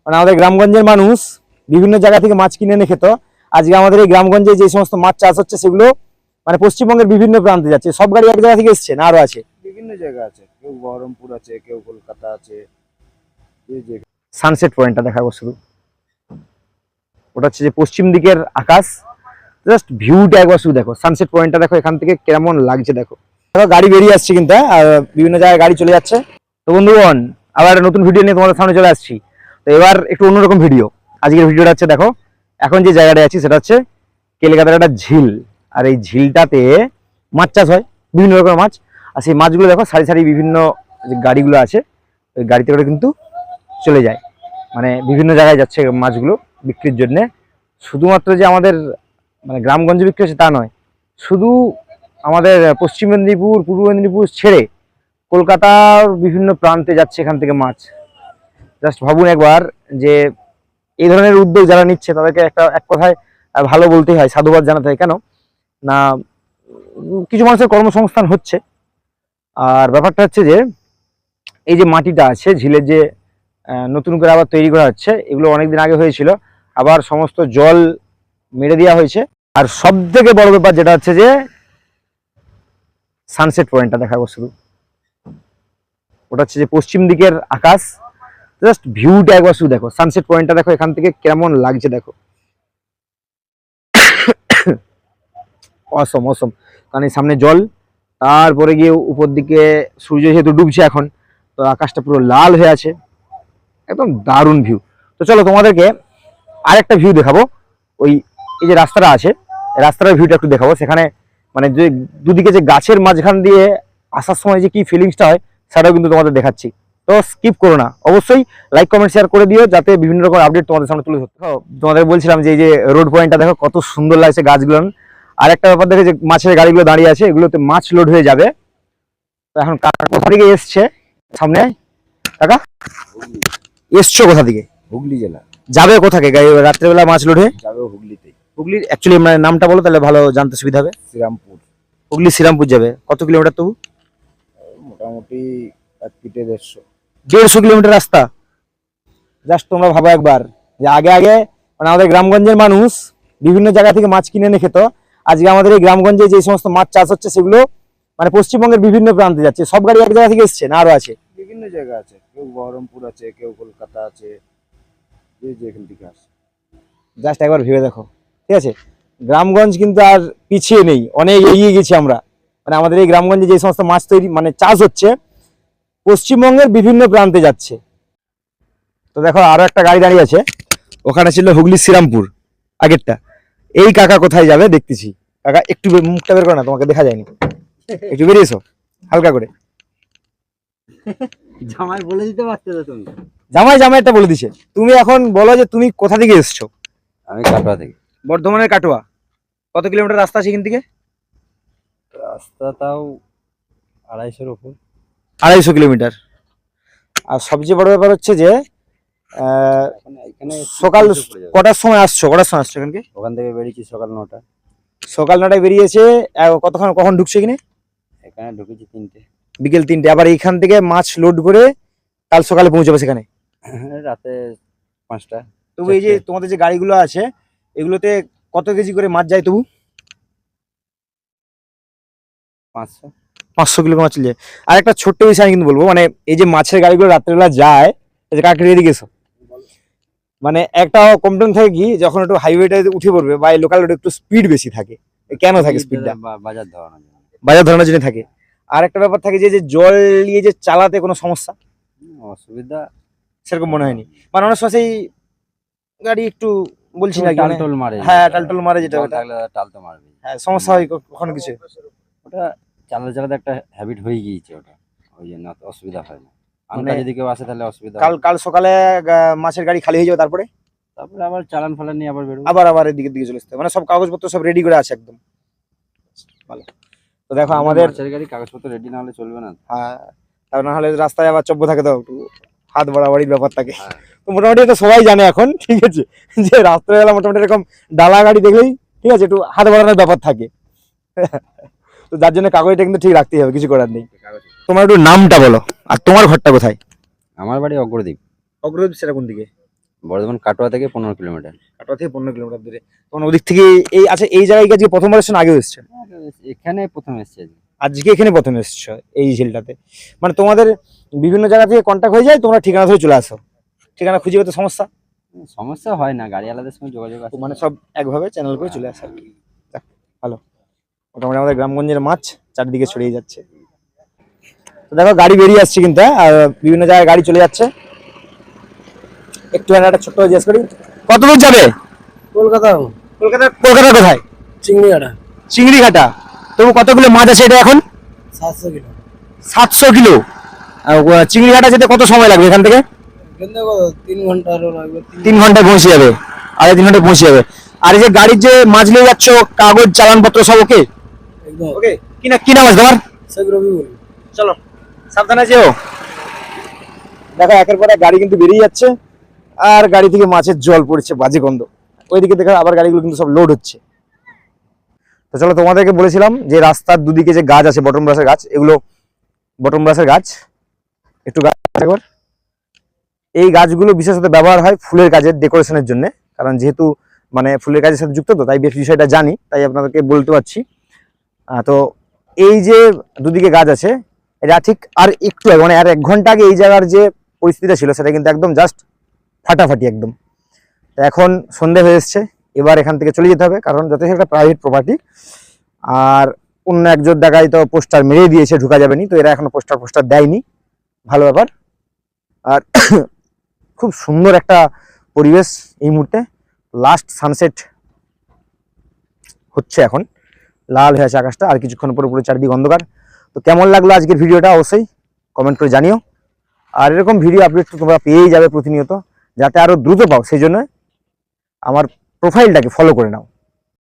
মানে আমাদের গ্রামগঞ্জের মানুষ বিভিন্ন জায়গা থেকে মাছ কিনে এনে খেত। আজকে আমাদের এই গ্রামগঞ্জে যে সমস্ত মাছ চাষ হচ্ছে সেগুলো মানে পশ্চিমবঙ্গের বিভিন্ন প্রান্তে যাচ্ছে। সব গাড়ি এক জায়গা থেকে এসছে না আরো আছে? বিভিন্ন জায়গা আছে, কেউ বহরমপুর আছে, কেউ কলকাতা আছে। এই যে সানসেট পয়েন্টটা দেখাবো শুধু। ওটা হচ্ছে যে পশ্চিম দিকের আকাশ, জাস্ট ভিউটা একবার শুধু দেখো। সানসেট পয়েন্টটা দেখো এখান থেকে কেমন লাগছে দেখো। গাড়ি বেরিয়ে আসছে কিন্তু, আর বিভিন্ন জায়গায় গাড়ি চলে যাচ্ছে। তো বন্ধুগণ, আবার একটা নতুন ভিডিও নিয়ে তোমাদের সামনে চলে আসছি। তো এবার একটু অন্যরকম ভিডিও। আজকের ভিডিওটা হচ্ছে দেখো, এখন যে জায়গাটায় আছি সেটা হচ্ছে কেলেকাতার একটা ঝিল। আর এই ঝিলটাতে মাছ চাষ হয়, বিভিন্ন রকমের মাছ। আর সেই মাছগুলো দেখো সারি সারি বিভিন্ন যে গাড়িগুলো আছে ওই গাড়িতে করে কিন্তু চলে যায়, মানে বিভিন্ন জায়গায় যাচ্ছে মাছগুলো বিক্রির জন্যে। শুধুমাত্র যে আমাদের মানে গ্রামগঞ্জে বিক্রি হচ্ছে তা নয়, শুধু আমাদের পশ্চিম মেদিনীপুর পূর্ব মেদিনীপুর ছেড়ে কলকাতার বিভিন্ন প্রান্তে যাচ্ছে এখান থেকে মাছ। জাস্ট ভাবুন একবার যে এই ধরনের উদ্যোগ যারা নিচ্ছে তাদেরকে এক কথায় ভালো বলতেই হয়, সাধুবাদ জানাতে হয়। কেন না, কিছু মানুষের কর্মসংস্থান হচ্ছে। আর ব্যাপারটা হচ্ছে যে এই যে মাটিটা আছে ঝিলের, যে নতুন করে আবার তৈরি করা হচ্ছে, এগুলো অনেকদিন আগে হয়েছিল, আবার সমস্ত জল মেরে দেওয়া হয়েছে। আর সব থেকে বড় ব্যাপার যেটা হচ্ছে যে সানসেট পয়েন্টটা দেখাবো শুধু। ওটা হচ্ছে যে পশ্চিম দিকের আকাশ, জাস্ট ভিউটা একবার শুধু দেখো। সানসেট পয়েন্টটা দেখো এখান থেকে কেমন লাগছে দেখো। অসম অসম, কারণ এই সামনে জল, তারপরে গিয়ে উপর দিকে সূর্য যেহেতু ডুবছে এখন, তো আকাশটা পুরো লাল হয়ে আছে, একদম দারুণ ভিউ। তো চলো তোমাদেরকে আরেকটা ভিউ দেখাবো। ওই এই যে রাস্তাটা আছে, রাস্তাটার ভিউটা একটু দেখাবো। সেখানে মানে যে দুদিকে যে গাছের মাঝখান দিয়ে আসার সময় যে কি ফিলিংসটা হয় সেটাও কিন্তু তোমাদের দেখাচ্ছি। তো স্কিপ করো না, অবশ্যই লাইক কমেন্ট শেয়ার করে দিও, যাতে বিভিন্ন রকম আপডেট তোমাদের সামনে তুলে ধরতে। তোমাদের বলছিলাম যে এই যে রোড পয়েন্টটা দেখো কত সুন্দর লাগছে গাছগুলো। আর একটা ব্যাপার দেখে যে মাছের গাড়িগুলো দাঁড়িয়ে আছে, এগুলোতে মাছ লোড হয়ে যাবে। তো এখন কাকা কোথা থেকে এসছে সামনে? কাকা এসছো কোথা থেকে? হুগলি জেলা। যাবে কোথাকে গাড়ি রাত্রেবেলা মাছ লোড হয়ে? যাবে হুগলিতে। হুগলির অ্যাকচুয়ালি মানে নামটা বলো, তাহলে ভালো জানতে সুবিধা হবে। শ্রীরামপুর। হুগলি শ্রীরামপুর যাবে কত কিলোমিটার তবু? মোটামুটি 1.5 কিলোমিটার রাস্তা। জাস্ট তোমরা ভাবো একবার যে আগে আগে মানে আমাদের গ্রামগঞ্জের মানুষ বিভিন্ন জায়গা থেকে মাছ কিনে এনে খেত। আজকে আমাদের এই গ্রামগঞ্জে যে সমস্ত মাছ চাষ হচ্ছে সেগুলো মানে পশ্চিমবঙ্গের বিভিন্ন প্রান্তে যাচ্ছে। সব গাড়ি এক জায়গা থেকে এসছে না আরো আছে? বিভিন্ন জায়গা আছে, কেউ বহরমপুর আছে, কেউ কলকাতা আছে। যে যেখান থেকে আসে। জাস্ট একবার ভেবে দেখো, ঠিক আছে? গ্রামগঞ্জ কিন্তু আর পিছিয়ে নেই, অনেক এগিয়ে গেছি আমরা। মানে আমাদের এই গ্রামগঞ্জে যে সমস্ত মাছ তৈরি মানে চাষ হচ্ছে পশ্চিমবঙ্গের বিভিন্ন প্রান্তে যাচ্ছে। তো দেখো আরো একটা গাড়ি দাঁড়িয়ে আছে, ওখানে ছিল হুগলি শ্রীরামপুর আগেরটা। এই কাকা কোথায় যাবে দেখতেছি। কাকা একটু মুখটা বের করো না, তোমাকে দেখা যায়নি, একটু বেরিয়েছো হালকা করে। জামাই বলে দিতে পারছো তো তুমি? জামাই জামাইটা বলে দিছে। তুমি এখন বলো যে তুমি কোথা থেকে এসছো? আমি কাটোয়া থেকে। বর্ধমানের কাটোয়া। কত কিলোমিটার রাস্তা আছে এখান থেকে? রাস্তা তাও 250-এর উপর। 250 কিলোমিটার। আর সবচেয়ে বড় ব্যাপার হচ্ছে যে এখানে সকাল কটার সময় আসছো? এখানকে? ওখান থেকে বেরিয়েছি সকাল 9টা। সকাল 9টায় বেরিয়েছে, কখন ঢুকছে এখানে? এখানে ঢুকেছি 3টে। বিকেল 3টে। আবার এইখান থেকে মাছ লোড করে কাল সকালে পৌঁছাবে সেখানে রাতে 5টা। তবু এই যে তোমাদের যে গাড়িগুলো আছে এগুলোতে কত কেজি করে মাছ যায় তবু? 500 কিলো মাছ চলে যায়। আর একটা ছোট্ট বিষয় আমি কিন্তু বলবো, মানে এই যে মাছের গাড়িগুলো রাত্রেবেলা যায়, কাকে এদিকে এসো, মানে একটা কমপ্লেন থাকে কি যখন একটু হাইওয়েটা উঠে পড়বে বা লোকাল রোডে একটু স্পিড বেশি থাকে। কেন থাকে স্পিডটা? বাজার ধরানোর জন্য থাকে। আর একটা ব্যাপার থাকে যে জল নিয়ে যে চালাতে কোনো সমস্যা অসুবিধা সেরকম মনে হয়নি। মানে অনেক সময় সেই গাড়ি একটু বলছি না, টালটোল মারে। হ্যাঁ টালটোল মারে, যেটা টাল তো মারবে। হ্যাঁ সমস্যা হয় কখনো কিছু। ওটা চালাতে চালাতে একটা হ্যাবিট হয়ে গিয়েছে ওটা, ওই জন্য অসুবিধা হয় না। মানে যদি কেউ আসে তাহলে অসুবিধা। কাল সকালে মাছের গাড়ি খালি হয়ে যাবে, তারপরে আবার চালান ফালান নিয়ে আবার বেরোবো। আবার এদিকে দিকে চলে আসতে হবে। মানে সব কাগজপত্র সব রেডি করে আছে একদম ভালো। তো দেখো আমাদের মাছের গাড়ি কাগজপত্র রেডি না হলে চলবে না। হ্যাঁ, তার না হলে রাস্তায় আবার চব্য থাকে, তো একটু হাত বাড়াবাড়ির ব্যাপার থাকে। তো মোটামুটি তো সবাই জানে এখন, ঠিক আছে, যে রাস্তাবেলা মোটামুটি এরকম ডালা গাড়ি দেখলেই ঠিক আছে একটু হাত বাড়ানোর ব্যাপার থাকে। তো যার জন্য কাগজটা কিন্তু ঠিক রাখতেই হবে, কিছু করার নেই। তোমার একটু নামটা বলো আর তোমার ঘরটা কোথায়? আমার বাড়ি অগ্রদ্বীপ। অগ্রদ্বীপ সেটা কোন দিকে? বর্ধমান কাটোয়া থেকে 15 কিলোমিটার। কাটোয়া থেকে 15 কিলোমিটার দূরে। তখন ওদিক থেকে এই আচ্ছা এই জায়গায় কি আজকে প্রথমবার এসেছেন, আগেও এসেছেন? এখানে প্রথম এসেছি আজকে। আজকে এখানে প্রথম এসেছো এই ঝিলটাতে? মানে তোমাদের বিভিন্ন জায়গা থেকে কন্ট্যাক্ট হয়ে যায়, তোমরা ঠিকানা ধরে চলে আসো? ঠিকানা খুঁজে পেতে সমস্যা? সমস্যা হয় না, গাড়ি আলাদার সঙ্গে যোগাযোগ আছে। মানে সব একভাবে চ্যানেল করে চলে আসে আর কি। যাক, ভালো। মোটামুটি আমাদের গ্রামগঞ্জের মাছ চারিদিকে ছড়িয়ে যাচ্ছে। তো দেখো গাড়ি বেরিয়ে আসছে কিন্তু, হ্যাঁ, আর বিভিন্ন জায়গায় গাড়ি চলে যাচ্ছে। একটু একটা ছোট্ট জিজ্ঞেস করি, কত দূর যাবে? কলকাতা কলকাতা। কলকাতা কোথায়? চিংড়িঘাটা চিংড়িঘাটা। তবু কতগুলো মাছ আছে এটা এখন? 700 কিলো। 700 কিলো। চিংড়িঘাটা যেতে কত সময় লাগবে এখান থেকে? এখান থেকে 3 ঘন্টা আরো লাগবে। 3 ঘন্টায় পৌঁছে যাবে, 3.5 ঘন্টায় পৌঁছে যাবে। আর এই যে গাড়ির যে মাছ নিয়ে যাচ্ছ, কাগজ চালানপত্র সব ওকে? একদম ওকে। কি নাম আছে তোমার? শেখ রবি বলি। চলো সাবধানে যেও। দেখো একের পর এক গাড়ি কিন্তু বেরিয়ে যাচ্ছে, আর গাড়ি থেকে মাছের জল পড়ছে, বাজে গন্ধ। ওইদিকে দেখো আবার গাড়িগুলো কিন্তু সব লোড হচ্ছে। তো চলো, তোমাদেরকে বলেছিলাম যে রাস্তার দুদিকে যে গাছ আছে, বটম ব্রাসের গাছ, এগুলো বটম ব্রাসের গাছ। একটু গাছ একবার, এই গাছগুলো বিশেষত ব্যবহার হয় ফুলের কাজের, ডেকোরেশনের জন্য। কারণ যেহেতু মানে ফুলের কাজের সাথে যুক্ত, তো তাই বেশ বিষয়টা জানি, তাই আপনাদেরকে বলতে পারছি। তো এই যে দুদিকে গাছ আছে, এটা ঠিক আর একটু আগে, মানে আর 1 ঘন্টা আগে এই জায়গার যে পরিস্থিতিটা ছিল সেটা কিন্তু একদম জাস্ট ফাটাফাটি একদম। তো এখন সন্ধে হয়ে এসছে, এবার এখান থেকে চলে যেতে হবে, কারণ যথেষ্ট একটা প্রাইভেট প্রপার্টি। আর অন্য একজন জায়গায় তো পোস্টার মেরে দিয়েছে, ঢুকা যাবে না, তো এরা এখনো পোস্টার দেয়নি। ভালো ব্যাপার। আর খুব সুন্দর একটা পরিবেশ এই মুহূর্তে। লাস্ট সানসেট হচ্ছে এখন, লাল হয়ে আছে আকাশটা, আর কিছুক্ষণ পরে পুরো চারদিক অন্ধকার। তো কেমন লাগলো আজকের ভিডিওটা অবশ্যই কমেন্ট করে জানিও। আর এরকম ভিডিও আপডেট তো তোমরা পেয়েই যাবে প্রতিনিয়ত, যাতে আরো দ্রুত পাও, সেই জন্য আমার প্রোফাইলটাকে ফলো করে নাও।